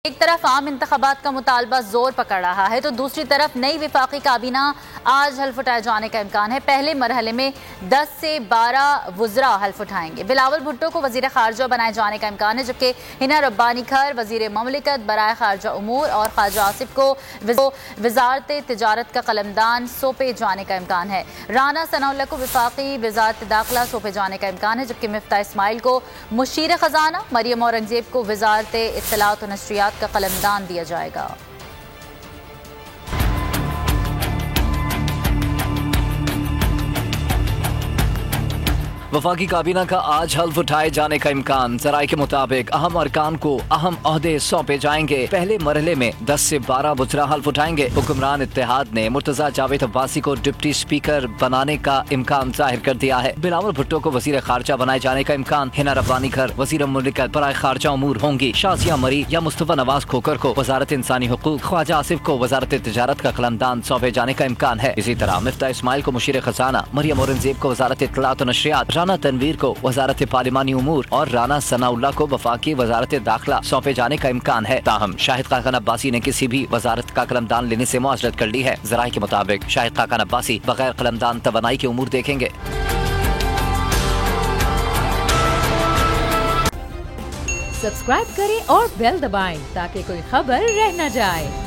एक तरफ आम इंतखाबात का मुतालबा जोर पकड़ रहा है तो दूसरी तरफ नई विफाकी काबीना आज हल्फ उठाए जाने का इम्कान है। पहले मरहले में 10 से 12 वुज़रा हल्फ उठाएंगे। बिलावल भुट्टो को वजीर खारजा बनाए जाने का इम्कान है, जबकि हिना रब्बानी खर वजीर ममलिकत बराए खारजा उमूर और ख्वाजा आसिफ को वजारत तिजारत का कलमदान सौंपे जाने का इम्कान है। राना सनाउल्लाह को विफाकी वजारत दाखिला सौंपे जाने का इम्कान है, जबकि मिफ्ता इस्माइल को मुशीर खजाना, मरियम औरंगजेब को वजारत इत्तलात और नशरियात का कलमदान दिया जाएगा। वफाकी काबीना का आज हल्फ उठाए जाने का इम्कान। जराये के मुताबिक अहम अरकान को अहम ओहदे सौंपे जाएंगे। पहले मरहले में 10 से 12 वुज़रा हल्फ उठाएंगे। हुक्मरान इत्तेहाद ने मुर्तजा जावेद अब्बासी को डिप्टी स्पीकर बनाने का इम्कान जाहिर कर दिया है। बिलावल भुट्टो को वजीर खारजा बनाए जाने का इम्कान। हिना रब्बानी खर वजीर मुमलिकत बराए खारजा उमूर होंगी। शाजिया मरी या मुस्तफा नवाज खोकर को वजारत इंसानी हुकूक, ख्वाजा आसिफ को वजारत तिजारत का कलमदान सौंपे जाने का इम्कान है। इसी तरह मिफ्ता इस्माइल को मुशीर खजाना, मरियम औरंगजेब को वजारत इत्तलात और नशरियात, राना तनवीर को वजारत पार्लिमानी उमूर और राना सनाउल्लाह को वफाकी वजारत दाखिला सौंपे जाने का इम्कान है। ताहम शाहिद खाकान अब्बासी ने किसी भी वजारत का कलमदान लेने से मुआज़रत कर ली है। जराये के मुताबिक शाहिद खाकान अब्बासी बगैर कलमदान तवानाई के उमूर देखेंगे। सब्सक्राइब करें और बेल दबाएं ताकि कोई खबर रह न जाए।